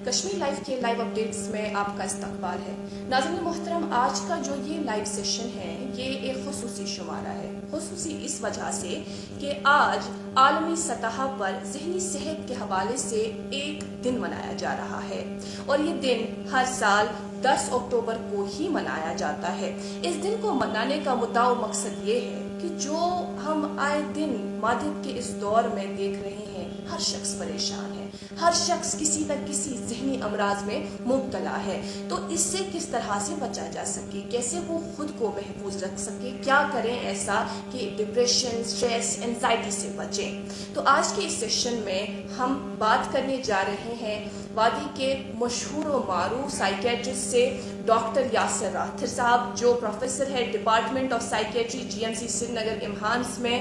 Kashmir live के live updates में आपका इस्तकबाल है। नाज़रीन मोहतरम, आज का जो ये लाइव सेशन है ये एक खुसूसी शुमारा है। खुसूसी इस वजह से कि आज आलमी सतह पर ज़हनी सेहत के हवाले से एक दिन मनाया जा रहा है और ये दिन हर साल 10 अक्टूबर को ही मनाया जाता है। इस दिन को मनाने का मुद्दा और मकसद ये है कि जो हम आए दिन मादिक के इस दौर में देख रहे हैं, हर शख्स परेशान है, हर शख्स किसी न किसी जहनी अमराज में मुब्तला है। तो इससे किस तरह से बचा जा सके, कैसे वो खुद को महफूज रख सके, क्या करें ऐसा कि डिप्रेशन, स्ट्रेस, एंजाइटी से बचें। तो आज के इस सेशन में हम बात करने जा रहे हैं वादी के मशहूर व मारूफ साइकेट्रिस्ट से डॉक्टर यासिर राथिर साहब, जो प्रोफेसर है department of psychiatry GMC Srinagar IMHANS में।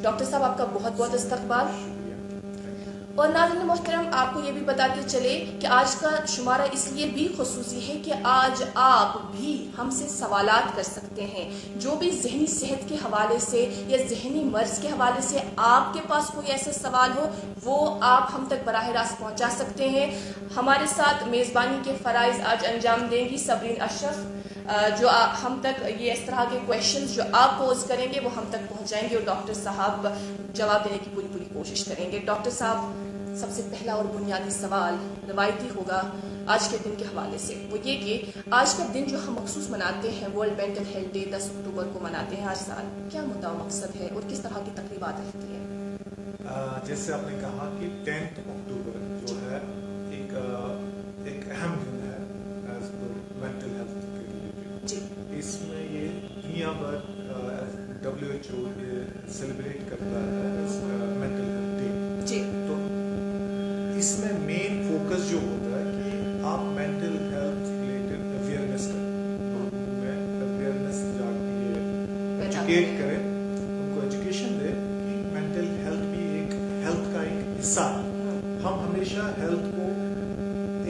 डॉक्टर साहब, आपका बहुत बहुत इस्तकबाल। और नाज़रीन मोहतरम, आपको ये भी बताते चले कि आज का शुमारा इसलिए भी खुसूसी है कि आज आप भी हमसे सवालात कर सकते हैं। जो भी जहनी सेहत के हवाले से या जहनी मर्ज के हवाले से आपके पास कोई ऐसा सवाल हो, वो आप हम तक बराह रास्त पहुंचा सकते हैं। हमारे साथ मेज़बानी के फ़राइज़ आज अंजाम देंगी सबरीन अशरफ, जो हम तक ये इस तरह के क्वेश्चंस जो आप पोज करेंगे वो हम तक पहुंचाएंगे और डॉक्टर साहब जवाब देने की पूरी कोशिश करेंगे। डॉक्टर साहब, सबसे पहला और बुनियादी सवाल रवायती होगा आज के दिन के हवाले से, वो ये कि आज का दिन जो हम मखसूस मनाते हैं, वर्ल्ड मेंटल हेल्थ डे 10 अक्टूबर को मनाते हैं हर साल, क्या मुद्दा मकसद है और किस तरह की तकरीबात रहती है? जैसे आपने कहा कि 10 अक्टूबर जो है एक अहम दिन है एज पर मेंटल हेल्थ के रिलेटेड। इसमें ये दुनिया भर WHO सेलिब्रेट करता है मेंटल हेल्थ डे। तो इसमें मेन फोकस जो होता है कि आप मेंटल हेल्थ रिलेटेड अवेयरनेस करें, अवेयरनेस एजुकेट करें, उनको एजुकेशन दे कि मेंटल हेल्थ भी एक हेल्थ का एक हिस्सा है। हम हमेशा हेल्थ को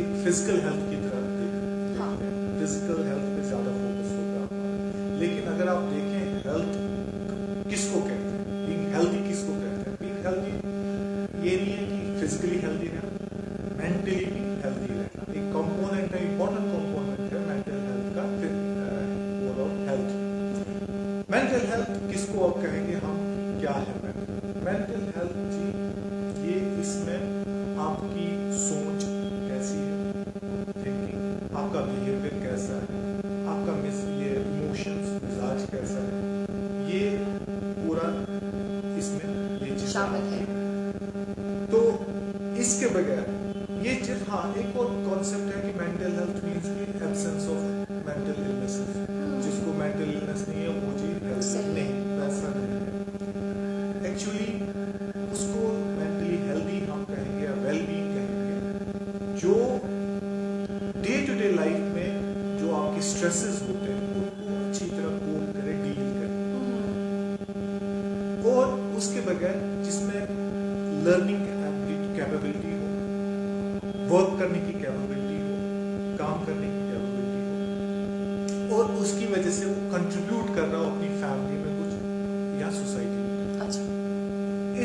एक फिजिकल हेल्थ की तरह देखते हैं, फिजिकल हेल्थ पे ज्यादा फोकस होता है। लेकिन अगर आप देखें हेल्थ किसको कहते हैं, बीइंग हेल्थी किसको कहते हैं? बीइंग हेल्थी ये नहीं है कि फिजिकली हेल्थी रहना, मेंटली भी हेल्थी रहना एक कंपोनेंट है, इंपॉर्टेंट कंपोनेंट है मेंटल हेल्थ का। ओवरऑल हेल्थ, मेंटल हेल्थ किसको अब कहेंगे हम, क्या है मेंटल हेल्थ? जी, ये इसमें आपकी सोच कैसी है, थिंकिंग, आपका बिहेवियर कैसा है, आपका ये इमोशंस, मिजाज कैसा है, ये पूरा इसमें ये शामिल है। तो इसके बगैर ये सिर्फ एक और कॉन्सेप्ट है कि मेंटल हेल्थ मींस की एब्सेंस ऑफ मेंटल इलनेसेस। जिसको मेंटल इलनेस नहीं है वो जी हेल्थ नहीं, वैसा नहीं है। एक्चुअली उसको मेंटली हेल्दी हम कहेंगे या वेल बीइंग कहेंगे, जो डे टू डे लाइफ में जो आपके स्ट्रेसेस होते हैं उनको अच्छी तरह कोप करे, डील करे, और उसके बगैर जिसमें लर्निंग कैपेबिलिटी हो, वर्क करने की कैपेबिलिटी हो, काम करने की कैपेबिलिटी हो, और उसकी वजह से वो कंट्रीब्यूट कर रहा हो अपनी फैमिली में कुछ या सोसाइटी में। अच्छा,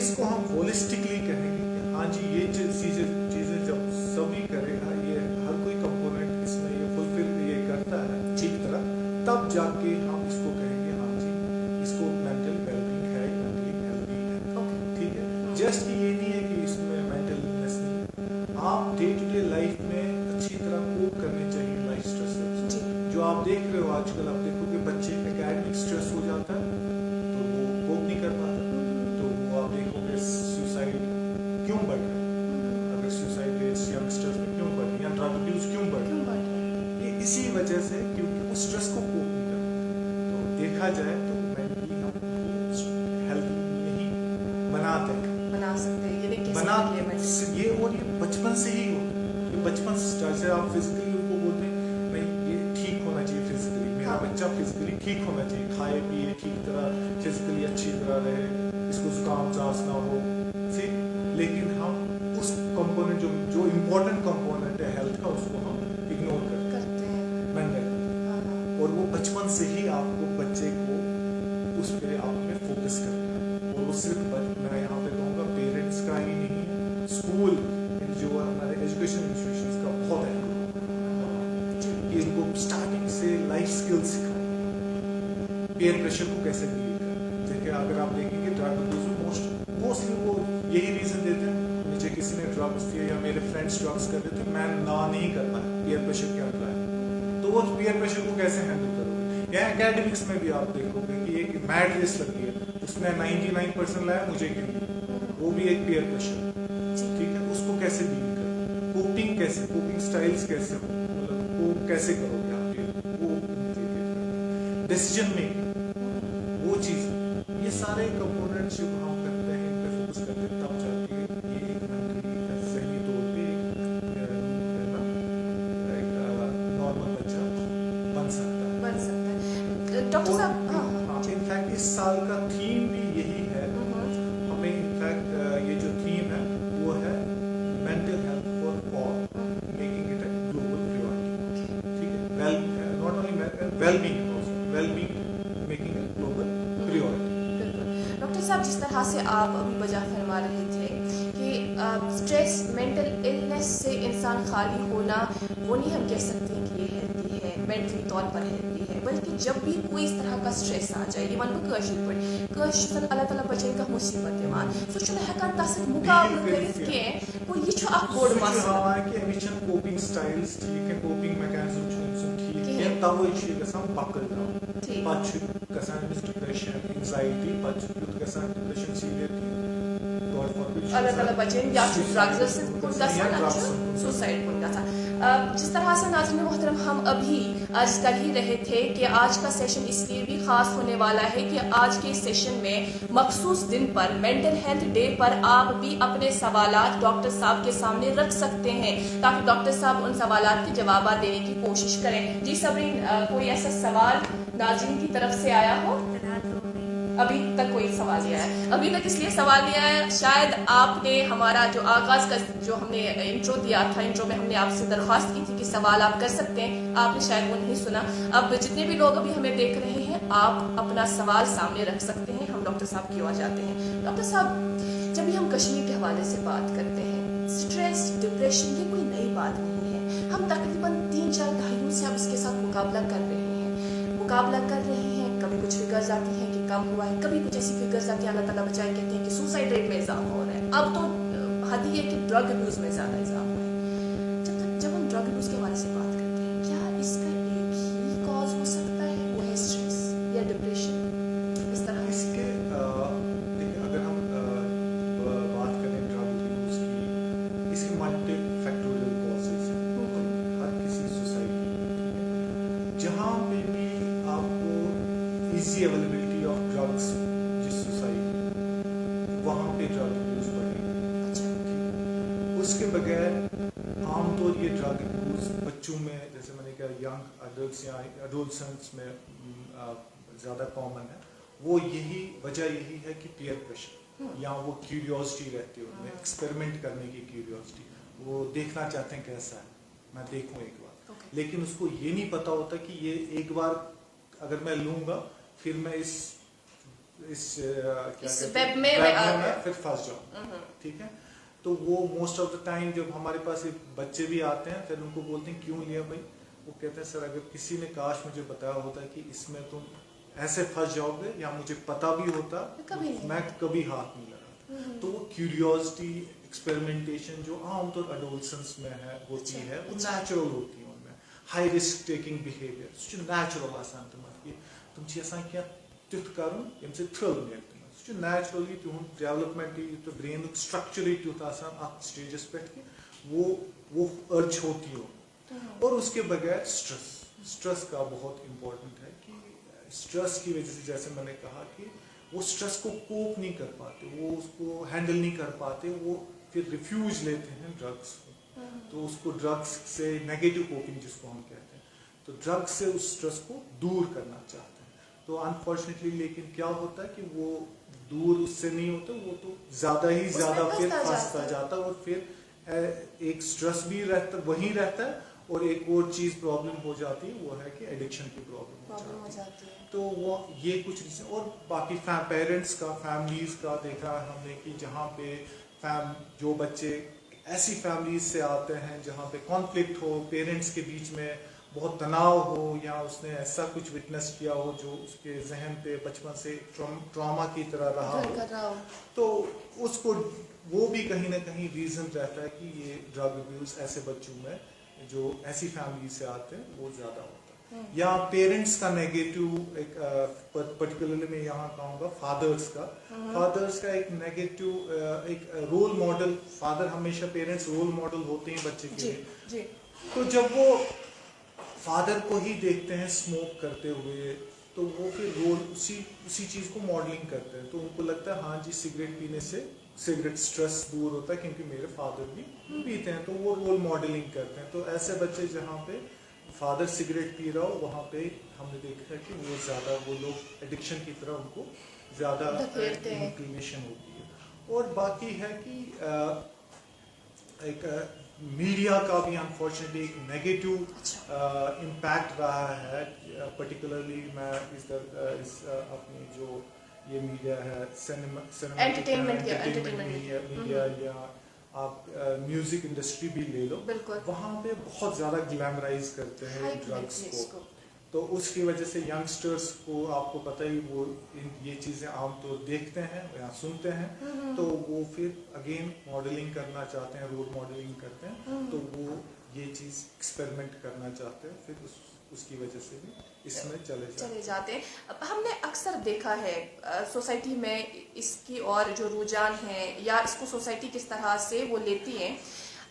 इसको हम होलिस्टिकली कहेंगे कि हाँ जी, ये चीजें जब सभी करेगा, ये हर कोई कंपोनेंट इसमें ये फुलफिल ये करता है ठीक तरह, तब जाके हम इसको कहेंगे हाँ जी, इसको मेंटल वेलबींग है, मेंटली हेल्दी है। ठीक है, जस्ट ये नहीं है कि इसमें मेंटल इलनेस नहीं, आप डे टू डे लाइफ में अच्छी तरह कोप करने चाहिए लाइफ स्ट्रेस। जो आप देख रहे हो आजकल, आप देखोगे बच्चे एकेडमिक स्ट्रेस हो जाता है तो वो कोप नहीं कर पाता, तो वो आप देखोगे सुसाइड क्यों बढ़ रहा है, अगर सुसाइड रेट्स यंगस्टर्स में क्यों बढ़ रही है, ड्रग अब्यूज क्यों बढ़ रहा है, ये इसी वजह से, क्योंकि वो स्ट्रेस को कोप नहीं कर पाते। तो देखा जाए तो मेंटली हम हेल्थ नहीं बना सकते हैं, ये और ये बचपन से ही हो, ये बचपन से, जैसे आप फिजिकली उनको बोलते हैं नहीं ये ठीक होना चाहिए फिजिकली, मेरा बच्चा फिजिकली ठीक होना चाहिए, खाए पिए ठीक तरह, फिजिकली अच्छी तरह रहे, इसको जुकाम चांस ना हो, फिर लेकिन हम उस कंपोनेंट जो इम्पोर्टेंट कंपोनेंट है हेल्थ का, उसको हम इग्नोर करते हैं मेंटल। और वो बचपन से ही आपको बच्चे को उस पर आप में फोकस करना है, और वो सिर्फ मैं यहाँ पे कहूँगा पेरेंट्स का ही नहीं, स्कूल जो हमारे एजुकेशन इंस्टीट्यूशंस का बहुत अहम कि इनको स्टार्टिंग से लाइफ स्किल्स सिखाएं, पेयर प्रेशर को कैसे डील करें। जैसे अगर आप देखेंगे ड्रग अब्यूज में मोस्टली वो यही रीजन देते हैं, मुझे किसी ने ड्रग्स दिए या मेरे फ्रेंड्स ड्रग्स कर रहे थे, मैं ना नहीं कर पाया, पेयर प्रेशर क्या रहा है। तो वो पेयर प्रेशर को कैसे हैंडल करोगे। या एकेडमिक्स में भी आप देखोगे कि एक मैड रेस लगती है, उसने 99% लाया, मुझे क्यों, वो भी एक पेयर प्रेशर, ठीक है। उसको कैसे डील करें, कोपिंग कैसे, कोपिंग स्टाइल्स कैसे हो, मतलब वो कैसे करोगे आप, वो डिसीजन मेकिंग, वो चीज, ये सारे कंपोनेंट्स जो हम करते हैं, इन पे फोकस करते हैं, तब जाके ये एक मेंटली सही तौर पे नॉर्मल बच्चा बन सकता है। डॉक्टर साहब, इनफैक्ट इस साल का थीम भी यही है, हमें इनफैक्ट ये जो थीम है वो है mental health for all, making it a global priority, ठीक है। Not only wellbeing, making it global priority. Doctor साहब, जिस तरह से आप अभी वजह फरमा रहे थे कि स्ट्रेस, मेंटल इलनेस से इंसान खाली होना, वो नहीं हम कह सकते हैं कि ये हेल्दी है, मेंटली तौर पर हेल्दी है, बल्कि जब भी कोई इस तरह का स्ट्रेस आ जाए, ये मन को कशिश अल्लाह ताला बचन का मुसीबत दिवान सो छु हेकान तस मुकाबला करित के वो ये छु अख बोर्ड मसला कि एमिशन कोपिंग स्टाइल्स ठीक है, कोपिंग मैकेनिज्म छु ठीक है, तब छु गसान बकल डाउन, पछ गसान डिप्रेशन, एंजाइटी, पछ गसान डिप्रेशन सीवियर अल्लाह ताला बचन या ड्रग्स से कुन गसान सुसाइड कुन गसान। जिस तरह से नाज़रीन मोहतरम हम अभी आज कर ही रहे थे कि आज का सेशन इसलिए भी खास होने वाला है कि आज के सेशन में मखसूस दिन पर, मेंटल हेल्थ डे पर, आप भी अपने सवालात डॉक्टर साहब के सामने रख सकते हैं ताकि डॉक्टर साहब उन सवालात के जवाब देने की कोशिश करें। जी सबरीन, कोई ऐसा सवाल नाज़रीन की तरफ से आया हो? अभी तक कोई सवाल नहीं आया। अभी तक इसलिए सवाल नहीं आया, शायद आपने हमारा जो आगाज का जो हमने इंट्रो दिया था, इंट्रो में हमने आपसे दरख्वास्त की थी कि सवाल आप कर सकते हैं, आपने शायद वो नहीं सुना। अब जितने भी लोग अभी हमें देख रहे हैं, आप अपना सवाल सामने रख सकते हैं, हम डॉक्टर साहब की ओर जाते हैं। डॉक्टर साहब, जब भी हम कश्मीर के हवाले से बात करते हैं, स्ट्रेस, डिप्रेशन ये कोई नई बात नहीं है। हम तकरीबन 3-4 दहाइयों से अब इसके साथ मुकाबला कर रहे हैं। कभी कुछ फिगर्स आती हैं कि कम हुआ है, कभी कुछ ऐसी फिगर्स आती है, अल्लाह ताला बचाए, कहते हैं कि सुसाइड रेट में इजाफा हो रहा है। अब तो हद ही है कि ड्रग अब्यूज में ज्यादा इजाफा है। जब हम ड्रग अब्यूज के हवाले से बात करते हैं, क्या इसका एक ही कॉज हो सकता है, वो है स्ट्रेस या डिप्रेशन? इस तरह इसके अगर हम बात करें ड्रग अब्यूज की, इसके मल्टी फैक्टोरियल कॉजेज हैं हर किसी सोसाइटी, जहाँ पे भी आपको इजी अवेलेबिलिटी ऑफ ड्रग्स जिस सोसाइटी, वहाँ पे ड्रग अब्यूज बढ़ेगा। उसके बगैर आमतौर ये ड्रग अब्यूज बच्चों में, जैसे मैंने कहा यंग अडल्ट्स या एडोलसेंट्स में ज़्यादा कॉमन है। वो यही वजह यही है कि पीयर प्रेशर या वो क्यूरियोसिटी रहती है उनमें, एक्सपेरिमेंट करने की क्यूरियोसिटी, वो देखना चाहते हैं कैसा है, मैं देखूँ एक बार, लेकिन उसको ये नहीं पता होता कि ये एक बार अगर मैं लूँगा फिर मैं इस वेब में फिर फंस जाऊँ, ठीक है। तो वो मोस्ट ऑफ द टाइम जब हमारे पास बच्चे भी आते हैं, फिर उनको बोलते हैं क्यों लिया भाई, वो कहते हैं सर अगर किसी ने काश मुझे बताया होता कि इसमें तुम ऐसे फंस जाओगे, या मुझे पता भी होता मैं कभी हाथ नहीं लगाता। तो वो क्यूरियोसिटी, एक्सपेरिमेंटेशन जो आमतौर एडोलसेंस में है होती है, वो नेचुरल होती है उनमें। High risk taking behaviour natural आसान तुम क्या तुथ कर थ्रिल मिले, नेचुरली तुहद डेवलपमेंट ब्रेन स्ट्रक्चर तुथ स्टेजस पे कि वो अर्ज होती हो। और उसके बगैर स्ट्रेस का बहुत इम्पोर्टेंट है कि स्ट्रेस की वजह से, जैसे मैंने कहा कि वो स्ट्रेस को कोप नहीं कर पाते, वो उसको हैंडल नहीं कर पाते, वो फिर रिफ्यूज लेते हैं ड्रग्स। तो उसको ड्रग्स से नेगेटिव कोपिंग जिसको हम कहते हैं, तो ड्रग्स से उस स्ट्रेस को दूर करना चाहते हैं। तो अनफॉर्चुनेटली लेकिन क्या होता है कि वो दूर उससे नहीं होता, वो तो ज्यादा ही ज्यादा फिर फंसता जाता है, और फिर एक स्ट्रेस भी वहीं रहता है, और एक और चीज प्रॉब्लम हो जाती है, वो है कि एडिक्शन की प्रॉब्लम हो जाती है। तो वो ये कुछ रीजन, और बाकी पेरेंट्स का, फैमिलीज का देखा है हमने कि जहाँ पे जो बच्चे ऐसी फैमिलीज से आते हैं जहाँ पे कॉन्फ्लिक्ट हो, पेरेंट्स के बीच में बहुत तनाव हो, या उसने ऐसा कुछ विटनेस किया हो जो उसके जहन पे बचपन से ट्रॉमा की तरह रहा हो, तो उसको वो भी कहीं ना कहीं रीज़न रहता है कि ये ड्रग अब्यूज़ ऐसे बच्चों में जो ऐसी फैमिली से आते हैं वो ज़्यादा होता है। या पेरेंट्स का नेगेटिव एक पर्टिकुलरली मैं यहाँ कहूँगा फादर्स का एक नेगेटिव एक रोल मॉडल, फादर हमेशा पेरेंट्स रोल मॉडल होते हैं बच्चे के लिए। तो जब वो फादर को ही देखते हैं स्मोक करते हुए, तो वो फिर रोल उसी चीज़ को मॉडलिंग करते हैं, तो उनको लगता है हाँ जी सिगरेट पीने से सिगरेट स्ट्रेस दूर होता है क्योंकि मेरे फादर भी पीते हैं, तो वो रोल मॉडलिंग करते हैं। तो ऐसे बच्चे जहाँ पे फादर सिगरेट पी रहा हो वहाँ पे हमने देखा है कि वो ज़्यादा वो लोग एडिक्शन की तरह उनको ज़्यादा इंक्लिनेशन होती है। और बाकी है कि एक मीडिया का भी अनफॉर्चुनेटली एक नेगेटिव इम्पैक्ट रहा है, पर्टिकुलरली मैं इस अपनी जो ये मीडिया है एंटरटेनमेंट मीडिया या आप म्यूजिक इंडस्ट्री भी ले लो, वहाँ पे बहुत ज़्यादा ग्लैमराइज करते हैं ड्रग्स को। तो उसकी वजह से यंगस्टर्स को आपको पता ही वो ये चीज़ें आमतौर देखते हैं या सुनते हैं, तो वो फिर अगेन मॉडलिंग करना चाहते हैं, रोल मॉडलिंग करते हैं, तो वो ये चीज़ एक्सपेरिमेंट करना चाहते हैं, फिर उसकी वजह से भी इसमें चले जाते हैं। अब हमने अक्सर देखा है सोसाइटी में इसकी और जो रुझान है या इसको सोसाइटी किस तरह से वो लेती है।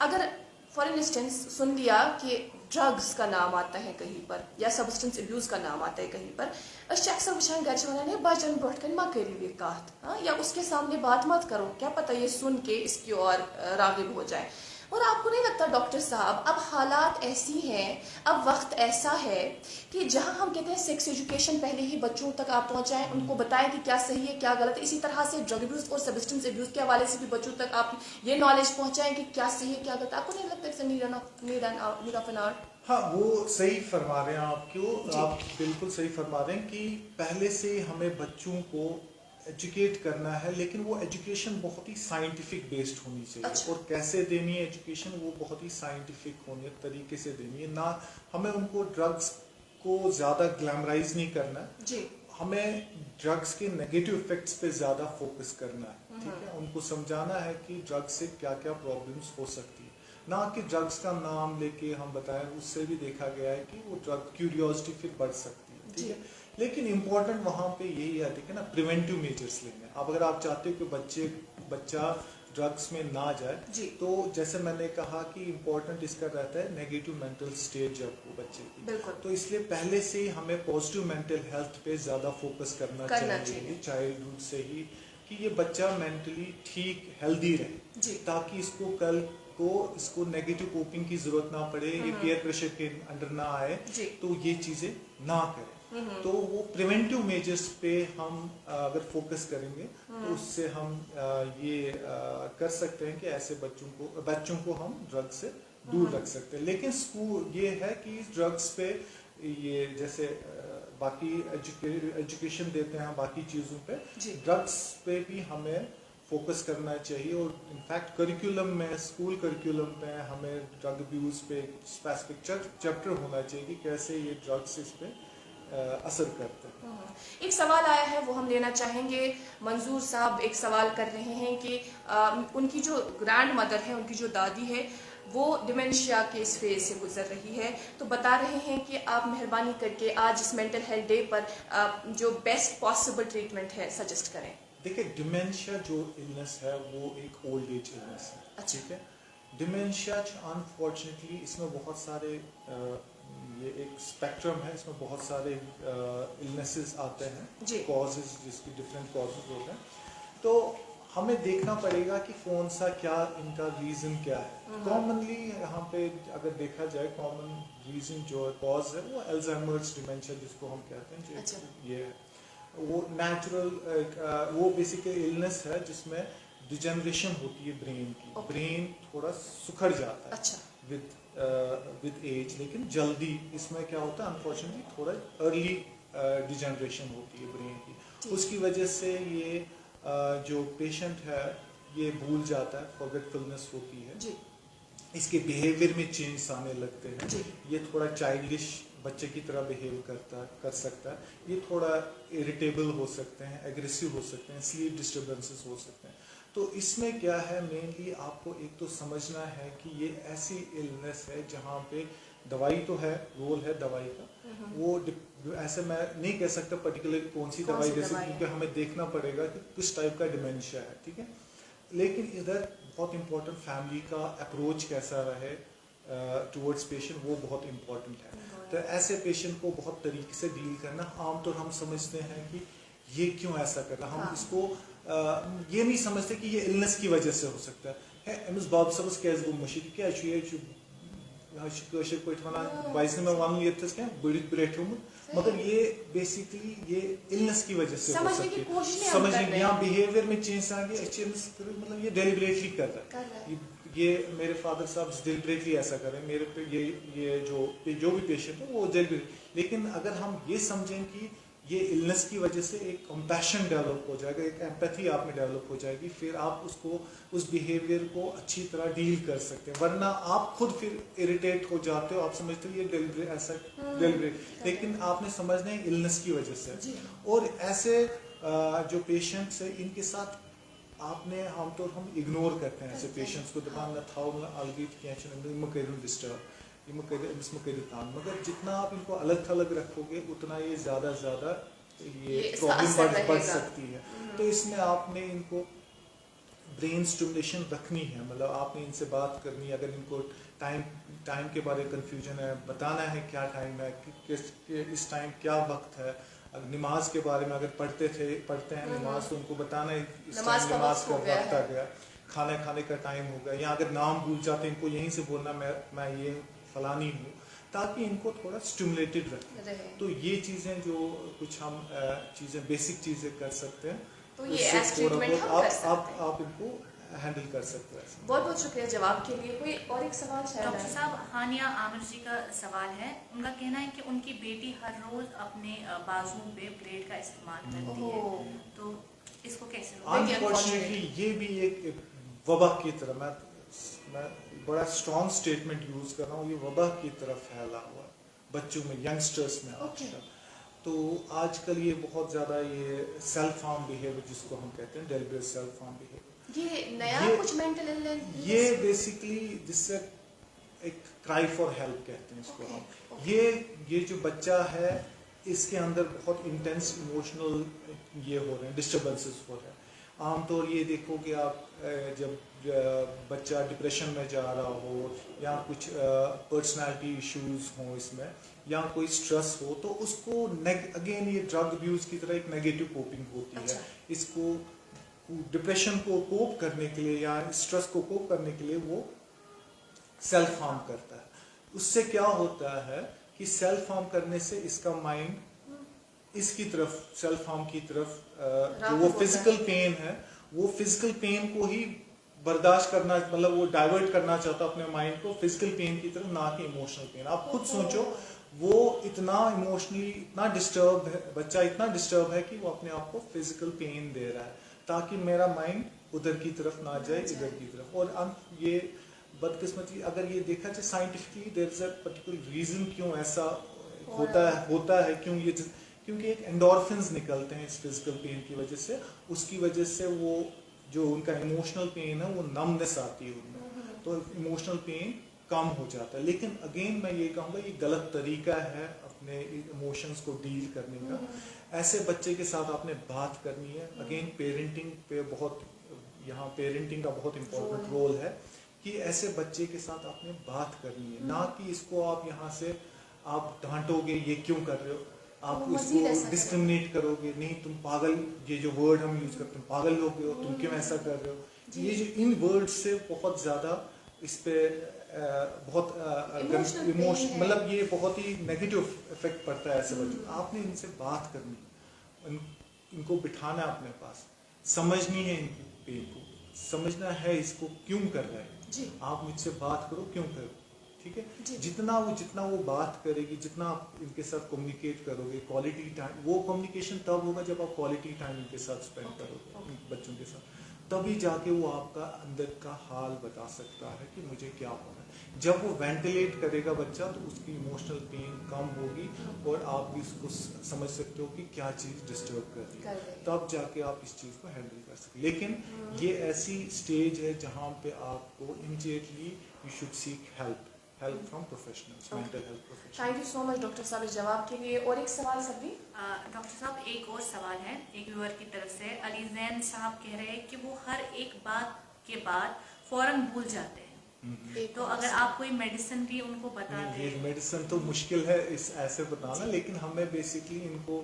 अगर फॉर इंस्टेंस सुन लिया कि ड्रग्स का नाम आता है कहीं पर या सब्सटेंस अब्यूज का नाम आता है कहीं पर, अक्सर वुचान घर वाले बचन ब्रोट कन मा करियो ये कत, या उसके सामने बात मत करो, क्या पता ये सुन के इसकी और रागिब हो जाए। और आपको नहीं लगता डॉक्टर साहब अब हालात ऐसी हैं, अब वक्त ऐसा है कि जहां हम कहते हैं सेक्स एजुकेशन पहले ही बच्चों तक आप पहुंचाएं, उनको बताएं कि क्या सही है क्या गलत है, इसी तरह से ड्रग अब्यूज और सब्सटेंस अब्यूज के हवाले से भी बच्चों तक आप ये नॉलेज पहुंचाएं कि क्या सही है क्या गलत। आपको नहीं लगता it's need of an art? हाँ, वो सही फरमा रहे हैं आप बिल्कुल सही फरमा रहे हैं कि पहले से हमें बच्चों को एजुकेट करना है, लेकिन वो एजुकेशन बहुत ही साइंटिफिक बेस्ड होनी चाहिए। अच्छा। और कैसे देनी है एजुकेशन, वो बहुत ही साइंटिफिक होने तरीके से देनी है। ना हमें उनको ड्रग्स को ज़्यादा ग्लैमराइज नहीं करना जी। हमें ड्रग्स के नेगेटिव इफेक्ट्स पे ज़्यादा फोकस करना है, ठीक है। उनको समझाना है कि ड्रग्स से क्या क्या प्रॉब्लम्स हो सकती है, ना कि ड्रग्स का नाम लेके हम बताएं। उससे भी देखा गया है कि वो ड्रग क्यूरियोसिटी फिर बढ़ सकती है, ठीक है। लेकिन इम्पोर्टेंट वहाँ पे यही है, ठीक है ना, प्रिवेंटिव मेजर्स लेंगे। अब अगर आप चाहते हो कि बच्चा ड्रग्स में ना जाए, तो जैसे मैंने कहा कि इम्पोर्टेंट इसका रहता है नेगेटिव मेंटल स्टेट जब वो बच्चे की, तो इसलिए पहले से ही हमें पॉजिटिव मेंटल हेल्थ पे ज़्यादा फोकस करना चाहिए चाइल्डहुड से ही, कि ये बच्चा मेंटली ठीक हेल्दी रहे, ताकि इसको नेगेटिव कोपिंग की जरूरत ना पड़े, ये पीयर प्रेशर के अंडर ना आए, तो ये चीजें ना करें। तो वो प्रिवेंटिव मेजर्स पे हम अगर फोकस करेंगे, तो उससे हम ये कर सकते हैं कि ऐसे बच्चों को हम ड्रग से दूर रख सकते हैं। लेकिन स्कूल ये है कि ड्रग्स पे ये जैसे बाकी एजुकेशन देते हैं बाकी चीज़ों पे, ड्रग्स पे भी हमें फोकस करना चाहिए। और इनफैक्ट करिकुलम में, स्कूल करिकुलम में हमें ड्रग अब्यूज पे स्पेसिफिक चैप्टर होना चाहिए कि कैसे ये ड्रग्स इस पे असर करते हैं। एक सवाल आया है, वो हम लेना चाहेंगे। मंजूर साहब एक सवाल कर रहे हैं कि उनकी जो ग्रैंड मदर है, उनकी जो दादी है, वो डिमेंशिया के इस फेज से गुजर रही है, तो बता रहे हैं कि आप मेहरबानी करके आज इस मेंटल हेल्थ डे पर जो बेस्ट पॉसिबल ट्रीटमेंट है सजेस्ट करें। देखिए, डिमेंशिया जो इलनेस है वो एक ओल्ड एज इलनेस है, ठीक है। डिमेंशिया अनफॉर्चुनेटली इसमें बहुत सारे ये एक स्पेक्ट्रम है, इसमें बहुत सारे इलनेसेस आते हैं, कॉजेज, जिसकी डिफरेंट कॉजेज होते हैं। तो हमें देखना पड़ेगा कि कौन सा क्या इनका रीज़न क्या है। कॉमनली यहाँ पे अगर देखा जाए, कॉमन रीज़न जो कॉज है वो अल्जाइमर्स डिमेंशिया जिसको हम कहते हैं, जो ये वो नेचुरल वो बेसिकली इलनेस है जिसमें डिजेनरेशन होती है ब्रेन की। ब्रेन थोड़ा सुखड़ जाता है विद एज, लेकिन जल्दी इसमें क्या होता है, अनफॉर्चुनेटली थोड़ा अर्ली डिजेनरेशन होती है ब्रेन की। उसकी वजह से ये जो पेशेंट है ये भूल जाता है, फॉरगेटफुलनेस होती है जी इसके बिहेवियर में चेंज आने लगते हैं जी ये थोड़ा चाइल्डिश बच्चे की तरह बिहेव कर सकता है ये थोड़ा इरिटेबल हो सकते हैं एग्रेसिव हो सकते हैं स्लीप डिस्टर्बेंसेस हो सकते हैं तो इसमें क्या है मेनली आपको एक तो समझना है कि ये ऐसी इलनेस है जहाँ पे दवाई तो है रोल है दवाई का वो ऐसे मैं नहीं कह सकता पर्टिकुलर कौन सी दवाई जैसे क्योंकि हमें देखना पड़ेगा कि किस टाइप का डिमेंशिया है ठीक है लेकिन इधर बहुत इंपॉर्टेंट फैमिली का अप्रोच कैसा रहे टुवर्ड्स पेशेंट वो बहुत इंपॉर्टेंट है तो ऐसे पेशेंट को बहुत तरीके से डील करना आमतौर हम समझते हैं कि ये क्यों ऐसा कर रहा हम इसको ये नहीं समझते कि ये इलनेस की वजह से हो सकता है अमिस बाब सबस कैसे गो मुश्किल क्या मगर ये बेसिकली ये इलनेस की वजह से हो सकती है समझने यहाँ बिहेवियर में चेंज आ गया मतलब ये डेलिबरेटली कर रहा है ये मेरे फादर साहब डेलिबरेटली ऐसा कर रहे हैं मेरे पे ये जो भी पेशेंट है वो डेलिबरेट लेकिन अगर हम ये समझें कि ये इलनेस की वजह से एक कंपैशन डेवलप हो जाएगा एक एम्पैथी आप में डेवलप हो जाएगी फिर आप उसको उस बिहेवियर को अच्छी तरह डील कर सकते हैं वरना आप खुद फिर इरिटेट हो जाते हो आप समझते हो ये डेलिबरेट ऐसा डेलिबरेट लेकिन आपने समझना है इलनेस की वजह से और ऐसे जो पेशेंट्स है इनके साथ आपने आमतौर हम इग्नोर करते हैं ऐसे पेशेंट्स को दुकान न था अलग डिस्टर्ब मगर जितना आप इनको अलग थलग रखोगे उतना ये ज़्यादा ये प्रॉब्लम बढ़ सकती है तो इसमें आपने इनको ब्रेन स्टिमुलेशन रखनी है मतलब आपने इनसे बात करनी है अगर इनको टाइम के बारे में कंफ्यूजन है बताना है क्या टाइम है इस टाइम क्या वक्त है नमाज के बारे में अगर पढ़ते हैं नमाज तो उनको बताना है इस टाइम नमाज का वक्त आ गया खाने का टाइम हो गया या अगर नाम भूल जाते हैं इनको यहीं से बोलना मैं ये फलानी हूँ ताकि इनको थोड़ा स्टिमुलेटेड रखें तो ये चीज़ें जो कुछ हम चीज़ें बेसिक चीज़ें कर सकते हैं तो ये एज ट्रीटमेंट हम कर सकते हैं आप इनको हैंडल कर सकते हैं बहुत बहुत शुक्रिया जवाब के लिए कोई और एक सवाल डॉक्टर साहब हानिया आमिर जी का सवाल है उनका कहना है कि उनकी बेटी हर रोज अपने बाजुओं पे ब्लेड का इस्तेमाल करती है तो इसको कैसे अनफॉर्चुनेटली ये भी एक वबा की तरह मैं बड़ा स्ट्रॉन्ग स्टेटमेंट यूज कर रहा हूँ ये वबा की तरफ फैला हुआ बच्चों में यंगस्टर्स में आजकल तो आजकल ये बहुत ज्यादा ये सेल्फ हार्म बिहेवियर जिसको हम कहते हैं डेलिबरेट सेल्फ हार्म बिहेवियर ये नया कुछ मेंटल इलनेस ये बेसिकली जिससे एक क्राई फॉर हेल्प कहते हैं इसको हम ये जो बच्चा है इसके अंदर बहुत इंटेंस इमोशनल ये हो रहे हैं डिस्टर्बेंसेस हो रहे हैं आमतौर ये देखोगे आप जब बच्चा डिप्रेशन में जा रहा हो या कुछ पर्सनालिटी इश्यूज हो इसमें या कोई स्ट्रेस हो तो उसको अगेन ये ड्रग अब्यूज की तरह एक नेगेटिव कोपिंग होती है इसको डिप्रेशन को कोप करने के लिए या स्ट्रेस को कोप करने के लिए वो सेल्फ हार्म करता है उससे क्या होता है कि सेल्फ हार्म करने से इसका माइंड इसकी तरफ सेल्फ हार्म की तरफ जो वो फिजिकल पेन है वो फिजिकल पेन को ही बर्दाश्त करना मतलब वो डाइवर्ट करना चाहता अपने माइंड को फिजिकल पेन की तरफ ना कि इमोशनल पेन आप खुद सोचो वो इतना इमोशनली इतना डिस्टर्ब है बच्चा इतना डिस्टर्ब है कि वो अपने आप को फिजिकल पेन दे रहा है ताकि मेरा माइंड उधर की तरफ ना जाए इधर की तरफ और ये बदकिस्मती अगर ये देखा जाए scientifically there is a particular reason क्यों ऐसा होता है क्योंकि एक एंडोर्फिन्स निकलते हैं इस फिजिकल पेन की वजह से उसकी वजह से वो जो उनका इमोशनल पेन है वो नमनेस आती है उनमें तो इमोशनल पेन कम हो जाता है लेकिन अगेन मैं ये कहूँगा ये गलत तरीका है अपने इमोशंस को डील करने का ऐसे बच्चे के साथ आपने बात करनी है अगेन पेरेंटिंग पे बहुत यहाँ पेरेंटिंग का बहुत इम्पोर्टेंट रोल है कि ऐसे बच्चे के साथ आपने बात करनी है ना कि इसको आप यहाँ से आप डांटोगे ये क्यों कर रहे हो आप इसको डिस्क्रिमिनेट करोगे नहीं तुम पागल ये जो वर्ड हम यूज करते हैं पागल लोग हो तुम क्यों ऐसा कर रहे हो ये जो इन वर्ड से बहुत ज्यादा इस पे बहुत इमोशन मतलब ये बहुत ही नेगेटिव इफेक्ट पड़ता है ऐसे बच्चों आपने इनसे बात करनी इनको बिठाना है अपने पास समझनी है इनकी पेन को समझना है इसको क्यों कर रहा है आप मुझसे बात करो क्यों करो ठीक है जितना वो बात करेगी जितना आप इनके साथ कम्युनिकेट करोगे क्वालिटी टाइम वो कम्युनिकेशन तब होगा जब आप क्वालिटी टाइम इनके साथ स्पेंड करोगे बच्चों के साथ तभी जाके वो आपका अंदर का हाल बता सकता है कि मुझे क्या हो रहा है। जब वो वेंटिलेट करेगा बच्चा तो उसकी इमोशनल पेन कम होगी और आप भी उसको समझ सकते हो कि क्या चीज़ डिस्टर्ब कर रही है, तब जाके आप इस चीज़ को हैंडल कर सकते। लेकिन ये ऐसी स्टेज है जहाँ पे आपको immediately you should seek help from professionals, mental health professionals. Thank you so much doctor साहब इस जवाब के लिए। और एक सवाल सभी डॉक्टर साहब, एक और सवाल है एक व्यूअर की तरफ से। अली जैन साहब कह रहे हैं कि वो हर एक बात के बाद फौरन भूल जाते हैं, तो अगर आप कोई मेडिसिन भी उनको बता दें। ये मेडिसिन तो मुश्किल है इस ऐसे बताना, लेकिन हमें बेसिकली इनको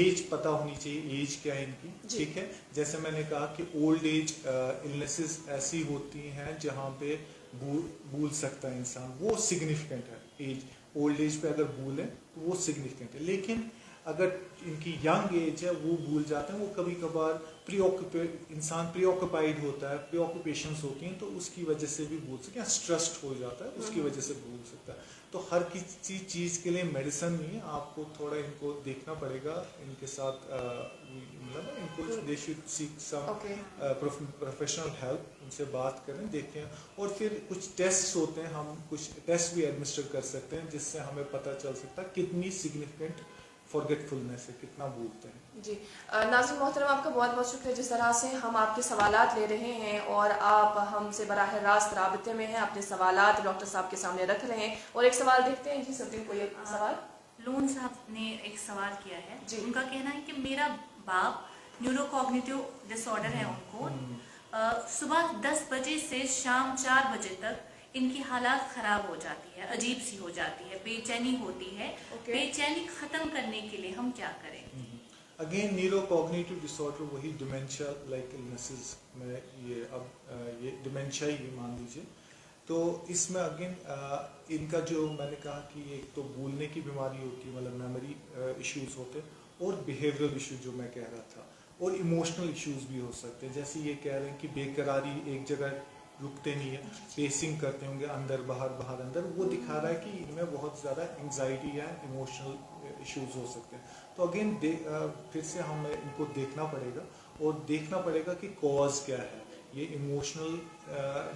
एज पता होनी चाहिए, एज क्या है इनकी, ठीक है। जैसे मैंने कहा कि ओल्ड एज इलनेसेस ऐसी होती हैं जहाँ पे भूल सकता है इंसान, वो सिग्निफिकेंट है। एज ओल्ड एज पे अगर भूल है तो वो सिग्निफिकेंट है। लेकिन अगर इनकी यंग एज है वो भूल जाते हैं, वो कभी कभार इंसान प्रीऑक्युपाइड होता है, प्रीऑक्युपेशंस होती हैं, तो उसकी वजह से भी भूल सकते हैं, स्ट्रेस्ड हो जाता है उसकी वजह से भूल सकता है। तो हर किसी चीज़ के लिए मेडिसिन नहीं है, आपको थोड़ा इनको देखना पड़ेगा, इनके साथ मतलब इनको they should seek some professional help, उनसे बात करें, देखें। और फिर कुछ टेस्ट होते हैं, हम कुछ टेस्ट भी एडमिनिस्टर कर सकते हैं जिससे हमें पता चल सकता है कितनी सिग्निफिकेंट फॉरगेटफुलनेस है, कितना भूलते हैं। जी नाज़रीन मोहतरम, आपका बहुत बहुत शुक्रिया। जिस तरह से हम आपके सवालात ले रहे हैं और आप हमसे बराह रास्त राबते में हैं, अपने सवालात डॉक्टर साहब के सामने रख रहे हैं। और एक सवाल देखते हैं जी, सबदिन कोई एक सवाल। लोन साहब ने एक सवाल किया है जी। उनका कहना है कि मेरा बाप न्यूरोकॉग्निटिव डिसऑर्डर है उनको, सुबह 10 बजे से शाम 4 बजे तक इनकी हालात खराब हो जाती है, अजीब सी हो जाती है, बेचैनी होती है। बेचैनी खत्म करने के लिए हम क्या करें? अगेन न्यूरोकॉग्निटिव डिसऑर्डर वही डिमेंशिया लाइक इलनेसेस में ये डिमेंशिया ही मान लीजिए। तो इसमें अगेन इनका जो मैंने कहा कि एक तो भूलने की बीमारी होती है, मतलब मेमोरी इश्यूज होते हैं, और बिहेवियरल इश्यूज जो मैं कह रहा था, और इमोशनल इश्यूज भी हो सकते हैं। जैसे ये कह रहे हैं कि बेकरारी, एक जगह रुकते नहीं है, पेसिंग करते होंगे अंदर बाहर बाहर अंदर, वो दिखा रहा है कि इनमें बहुत ज़्यादा एंग्जाइटी या इमोशनल इश्यूज हो सकते हैं। तो अगेन फिर से हमें इनको देखना पड़ेगा और देखना पड़ेगा कि कॉज क्या है, ये इमोशनल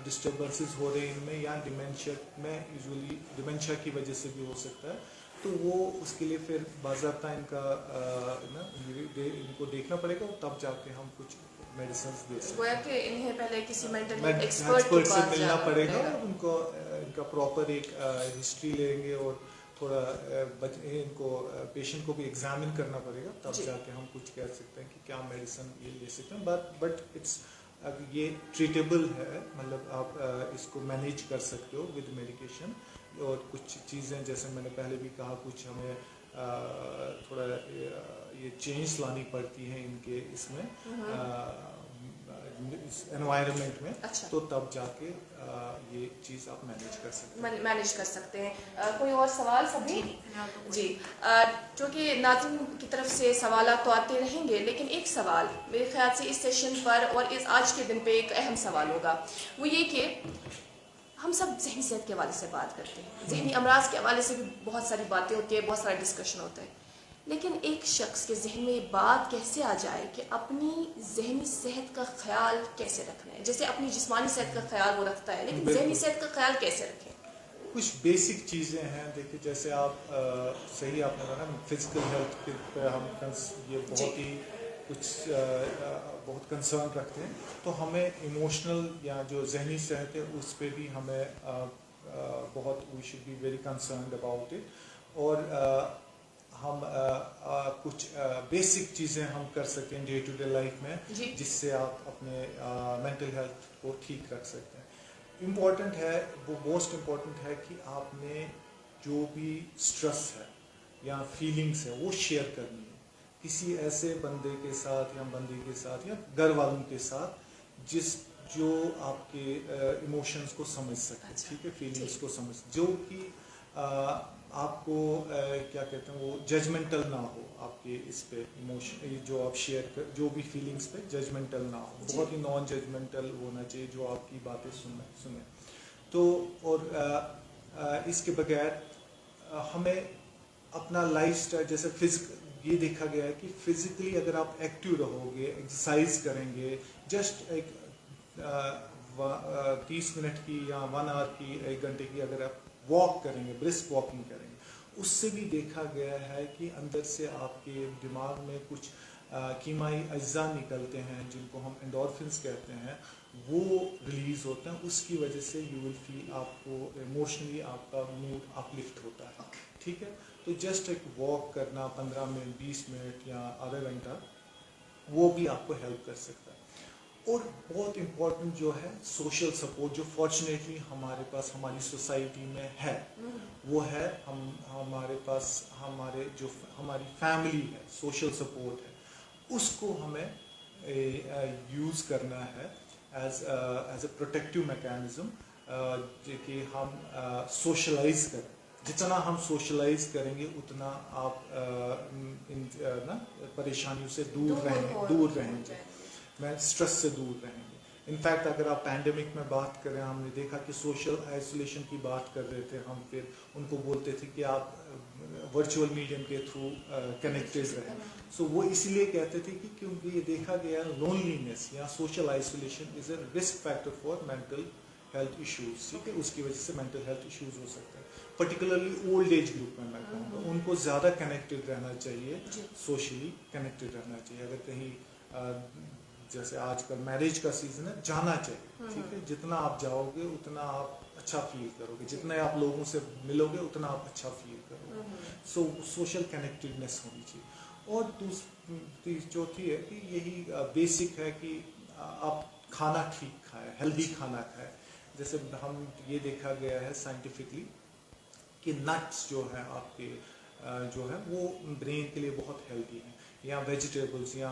डिस्टर्बेंसेस हो रहे हैं इनमें या डिमेंशिया में, यूजुअली डिमेंशिया की वजह से भी हो सकता है। तो वो उसके लिए फिर बाज़ाब्ता इनको देखना पड़ेगा और तब जाके हम कुछ मेडिसिन दे सकते हैं। कि इन्हें पहले किसी मेंटल एक्सपर्ट से मिलना पड़ेगा और उनको इनका प्रॉपर एक हिस्ट्री लेंगे और थोड़ा इनको पेशेंट को भी एग्जामिन करना पड़ेगा, तब जाके हम कुछ कह सकते हैं कि क्या मेडिसिन ये ले सकते हैं। बट इट्स ये ट्रीटेबल है, मतलब आप इसको मैनेज कर सकते हो विद मेडिकेशन। और कुछ चीज़ें जैसे मैंने पहले भी कहा, कुछ हमें थोड़ा ये चेंज लानी पड़ती है इनके इसमें इस एनवायरनमेंट में। अच्छा। तो तब जाके ये चीज़ आप मैनेज कर सकते हैं। कोई और सवाल सभी? जी क्योंकि नाज़रीन की तरफ से सवाल तो आते रहेंगे, लेकिन एक सवाल मेरे ख्याल से इस सेशन पर और इस आज के दिन पे एक अहम सवाल होगा, वो ये कि हम सब जहनी सेहत के हवाले से बात करते हैं, जहनी अमराज के हवाले से भी बहुत सारी बातें होती है, बहुत सारा डिस्कशन होता है, लेकिन एक शख्स के जहन में ये बात कैसे आ जाए कि अपनी जहनी सेहत का ख्याल कैसे रखना है। जैसे अपनी जिस्मानी सेहत का ख्याल वो रखता है, लेकिन जहनी सेहत का ख्याल कैसे रखें? कुछ बेसिक चीज़ें हैं। देखिए, जैसे आप सही आपने कहा ना, फिजिकल हेल्थ पे हम ये बहुत ही बहुत कंसर्न रखते हैं, तो हमें इमोशनल या जो जहनी सेहत है उस पर भी हमें बहुत we should be very concerned about it. और हम कुछ बेसिक चीज़ें हम कर सकते हैं डे टू डे लाइफ में, जिससे आप अपने मेंटल हेल्थ को ठीक रख सकते हैं। इम्पॉर्टेंट है, वो मोस्ट इम्पॉर्टेंट है कि आपने जो भी स्ट्रेस है या फीलिंग्स है वो शेयर करनी है किसी ऐसे बंदे के साथ या बंदी के साथ या घर वालों के साथ जो आपके इमोशंस को समझ सके। ठीक है, फीलिंग्स को समझ, जो कि आपको क्या कहते हैं, वो जजमेंटल ना हो आपके इस पे इमोशन, जो आप शेयर कर, जो भी फीलिंग्स पे जजमेंटल ना हो, बहुत ही नॉन जजमेंटल होना चाहिए, जो आपकी बातें सुने। तो और इसके बगैर हमें अपना लाइफस्टाइल, जैसे ये देखा गया है कि फिजिकली अगर आप एक्टिव रहोगे, एक्सरसाइज करेंगे, जस्ट एक 30 मिनट की या 1 आवर की, 1 घंटे की अगर आप वॉक करेंगे, ब्रिस्क वॉकिंग करेंगे, उससे भी देखा गया है कि अंदर से आपके दिमाग में कुछ कीमाई अज्जा निकलते हैं जिनको हम एंडोर्फिन्स कहते हैं, वो रिलीज होते हैं। उसकी वजह से यू विल फील, आपको इमोशनली आपका मूड अपलिफ्ट होता है। ठीक है, तो जस्ट एक वॉक करना 15 मिनट, 20 मिनट या आधा घंटा, वो भी आपको हेल्प कर सकता है। और बहुत इम्पोर्टेंट जो है सोशल सपोर्ट, जो फॉर्चुनेटली हमारे पास हमारी सोसाइटी में है, वो है हमारे पास हमारी फैमिली है, सोशल सपोर्ट है, उसको हमें यूज़ करना है एज अ प्रोटेक्टिव मैकेनिज्म, कि हम सोशलाइज करें। जितना हम सोशलाइज करेंगे उतना आप इन परेशानियों से दूर रहेंगे, मैं स्ट्रेस से दूर रहेंगे। इनफैक्ट अगर आप पैंडेमिक में बात करें, हमने देखा कि सोशल आइसोलेशन की बात कर रहे थे हम, फिर उनको बोलते थे कि आप वर्चुअल मीडियम के थ्रू कनेक्टेड रहें। सो वो इसलिए कहते थे कि क्योंकि ये देखा गया लोनलीनेस या social isolation is a risk factor for mental health issues. ठीक है, उसकी वजह से मेंटल हेल्थ इश्यूज हो सकते हैं। पर्टिकुलरली ओल्ड एज ग्रुप में मैं कहूँगा उनको ज़्यादा कनेक्टेड रहना चाहिए, सोशली कनेक्टेड रहना चाहिए। अगर कहीं जैसे आजकल मैरिज का सीजन है, जाना चाहिए। ठीक है, जितना आप जाओगे उतना आप अच्छा फील करोगे, जितने आप लोगों से मिलोगे उतना आप अच्छा फील करोगे। सो सोशल कनेक्टेडनेस होनी चाहिए। और दूसरी चौथी है कि यही बेसिक है कि आप खाना ठीक खाएं, हेल्दी खाना खाएं। जैसे हम ये देखा गया है साइंटिफिकली कि नट्स जो है आपके जो है वो ब्रेन के लिए बहुत हेल्दी हैं, या वेजिटेबल्स या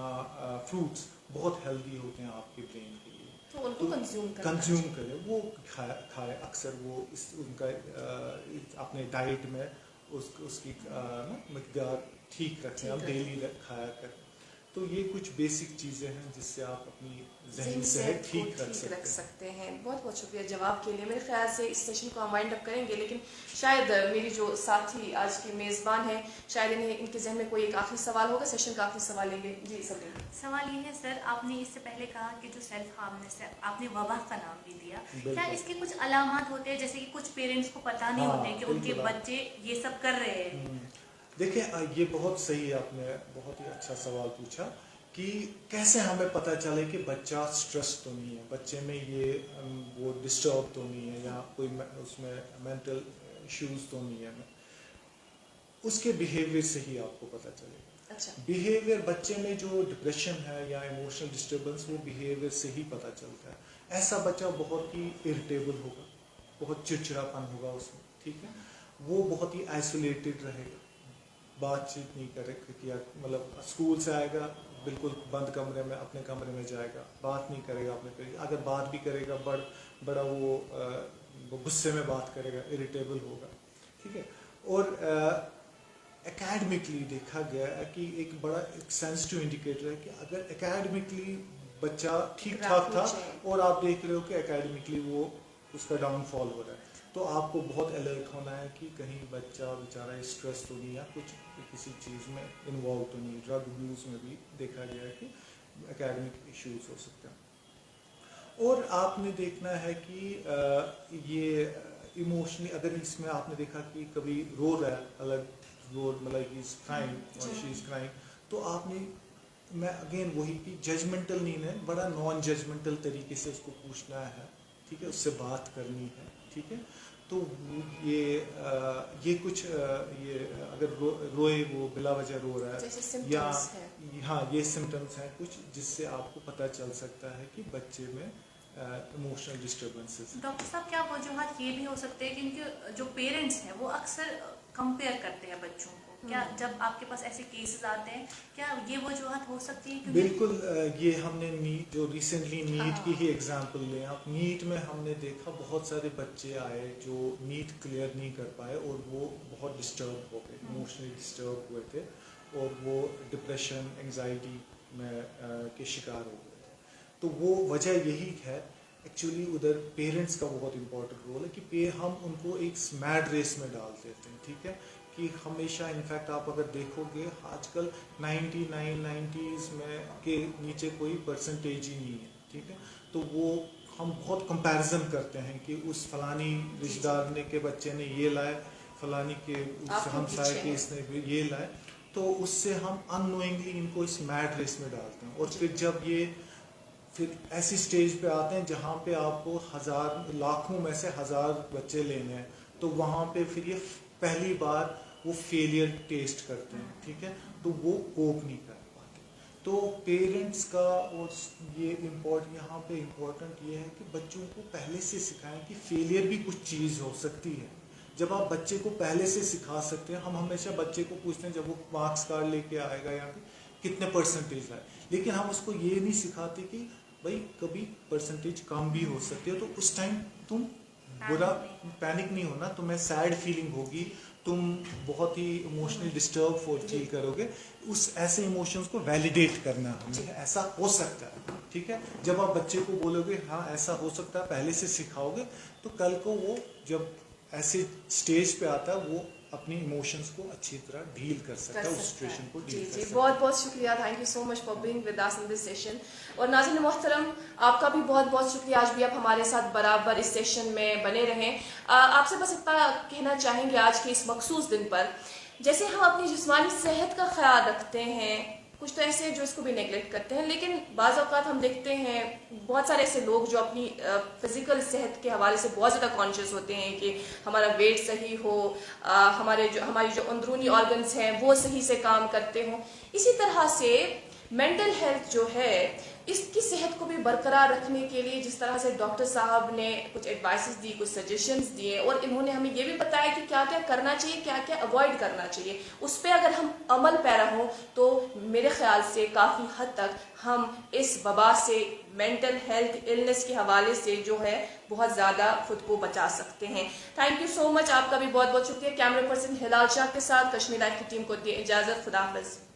फ्रूट्स बहुत हेल्दी होते हैं आपके ब्रेन के लिए, तो उनको कंज्यूम करें, वो खाए अक्सर, वो उनका अपने डाइट में उसकी मकदार ठीक रखें, आप डेली खाया करें। तो ये कुछ बेसिक चीज़ें हैं जिससे आप अपनी ज़हनी सेहत ठीक रख सकते हैं। बहुत बहुत शुक्रिया जवाब के लिए। मेरे ख्याल से इस सेशन को हम वाइंड अप करेंगे, लेकिन शायद मेरी जो साथी आज की मेज़बान है, शायद इनके जहन में कोई एक आखिरी सवाल होगा। सेशन का आखिरी सवाल लेंगे। जी सर, सवाल ये है सर, आपने इससे पहले कहा कि जो सेल्फ हार्मनेस है, आपने वबा का नाम भी दिया, क्या इसके कुछ अलामत होते हैं, जैसे कि कुछ पेरेंट्स को पता नहीं होते कि उनके बच्चे ये सब कर रहे हैं? देखिए, ये बहुत सही, आपने बहुत ही अच्छा सवाल पूछा कि कैसे हमें पता चले कि बच्चा स्ट्रेस तो नहीं है, बच्चे में ये वो डिस्टर्ब तो नहीं है, या कोई उसमें मेंटल इश्यूज तो नहीं है। उसके बिहेवियर से ही आपको पता चलेगा। अच्छा। बिहेवियर, बच्चे में जो डिप्रेशन है या इमोशनल डिस्टर्बेंस, वो बिहेवियर से ही पता चलता है। ऐसा बच्चा बहुत ही इरिटेबल होगा, बहुत चिड़चिड़ापन होगा उसमें। ठीक है, वो बहुत ही आइसोलेटेड रहेगा, बातचीत नहीं करेगा, मतलब स्कूल से आएगा बिल्कुल बंद कमरे में, अपने कमरे में जाएगा, बात नहीं करेगा अपने, अगर बात भी करेगा बड़ा वो गुस्से में बात करेगा, इरिटेबल होगा। ठीक है, और एकेडमिकली देखा गया है कि एक बड़ा सेंसिटिव इंडिकेटर है कि अगर एकेडमिकली बच्चा ठीक ठाक था और आप देख रहे हो कि एकेडमिकली वो उसका डाउनफॉल हो रहा है, तो आपको बहुत अलर्ट होना है कि कहीं बच्चा बेचारा स्ट्रेस तो नहीं, या कुछ किसी चीज़ में इन्वॉल्व तो नहीं। ड्रग यूज़ में भी देखा गया है कि एकेडमिक इश्यूज हो सकते हैं। और आपने देखना है कि ये इमोशनली, अगर इसमें आपने देखा कि कभी रो रहा है, अलग रो, मतलब ही इज क्राइंग और शी इज क्राइंग, तो आपने, मैं अगेन वही कि जजमेंटल नहीं है, बड़ा नॉन जजमेंटल तरीके से उसको पूछना है। ठीक है, उससे बात करनी है। ठीक है, तो ये कुछ ये अगर रोए, वो बिला वजह रो रहा है, या हाँ, ये सिम्टम्स हैं कुछ जिससे आपको पता चल सकता है कि बच्चे में इमोशनल डिस्टर्बेंसेस। डॉक्टर साहब, क्या वजूहत ये भी हो सकते हैं क्योंकि जो पेरेंट्स हैं वो अक्सर कंपेयर करते हैं बच्चों को, क्या जब आपके पास ऐसे केसेस आते हैं, क्या ये वजूहत हो सकती है? बिल्कुल, ये हमने जो रिसेंटली नीट की ही एग्जांपल लें आप, नीट में हमने देखा बहुत सारे बच्चे आए जो नीट क्लियर नहीं कर पाए और वो बहुत डिस्टर्ब हो गए, इमोशनली डिस्टर्ब हुए थे, और वो डिप्रेशन, एंजाइटी में के शिकार हो गए थे। तो वो वजह यही है एक्चुअली, उधर पेरेंट्स का बहुत इंपॉर्टेंट रोल है कि हम उनको एक मैड रेस में डाल देते हैं। ठीक है, कि हमेशा, इनफैक्ट आप अगर देखोगे आजकल 90s में के नीचे कोई परसेंटेज ही नहीं है। ठीक है, तो वो हम बहुत कंपैरिजन करते हैं कि उस फलानी रिश्तेदार ने के बच्चे ने ये लाए, फलानी के उस हमसाये के इसने भी ये लाए, तो उससे हम अननोइंगली इनको इस मैट रेस में डालते हैं। और फिर जब ये फिर ऐसी स्टेज पे आते हैं जहाँ पे आपको लाखों में से 1000 बच्चे लेने हैं, तो वहाँ पे फिर ये पहली बार वो फेलियर टेस्ट करते हैं, ठीक है, तो वो कोप नहीं कर पाते। तो पेरेंट्स का और ये यहाँ पे इम्पोर्टेंट ये है कि बच्चों को पहले से सिखाएं कि फेलियर भी कुछ चीज़ हो सकती है। जब आप बच्चे को पहले से सिखा सकते हैं, हम हमेशा बच्चे को पूछते हैं जब वो मार्क्स कार्ड लेके आएगा या कितने परसेंटेज लाए, लेकिन हम उसको ये नहीं सिखाते कि भाई कभी परसेंटेज कम भी हो सकती है, तो उस टाइम तुम बुरा पैनिक नहीं होना, तुम्हें सैड फीलिंग होगी, तुम बहुत ही इमोशनली डिस्टर्ब फील करोगे, उस ऐसे इमोशंस को वैलिडेट करना हमें, ऐसा हो सकता है, ठीक है। जब आप बच्चे को बोलोगे हाँ ऐसा हो सकता है, पहले से सिखाओगे, तो कल को वो जब ऐसे स्टेज पे आता है वो अपनी इमोशंस को अच्छी तरह डील कर सकता है, उस सिचुएशन को डील कर सकता है। बहुत बहुत शुक्रिया, thank you so much for being with us in this session. और नाज़रीन मोहतरम, आपका भी बहुत बहुत शुक्रिया, आज भी आप हमारे साथ बराबर इस सेशन में बने रहें। आपसे बस इतना कहना चाहेंगे आज के इस मखसूस दिन पर, जैसे हम अपनी जिस्मानी सेहत का ख्याल रखते हैं, कुछ तो ऐसे हैं जो इसको भी नेगलेक्ट करते हैं, लेकिन बाज़ औक़ात हम देखते हैं बहुत सारे ऐसे लोग जो अपनी फिज़िकल सेहत के हवाले से बहुत ज़्यादा कॉन्शियस होते हैं कि हमारा वेट सही हो, हमारी जो अंदरूनी ऑर्गन्स हैं वो सही से काम करते हों। इसी तरह से मेंटल हेल्थ जो है, इसकी सेहत को भी बरकरार रखने के लिए जिस तरह से डॉक्टर साहब ने कुछ एडवाइसेस दी, कुछ सजेशंस दिए, और इन्होंने हमें ये भी बताया कि क्या क्या करना चाहिए, क्या क्या अवॉइड करना चाहिए, उस पर अगर हम अमल पैरा हों तो मेरे ख्याल से काफ़ी हद तक हम इस वबा से, मेंटल हेल्थ इलनेस के हवाले से जो है बहुत ज़्यादा खुद को बचा सकते हैं। थैंक यू सो मच, आपका भी बहुत बहुत शुक्रिया। कैमरा पर्सन हिलाल शाह के साथ कश्मीर लाइव की टीम को दी इजाज़त, खुदा हाफ़िज़।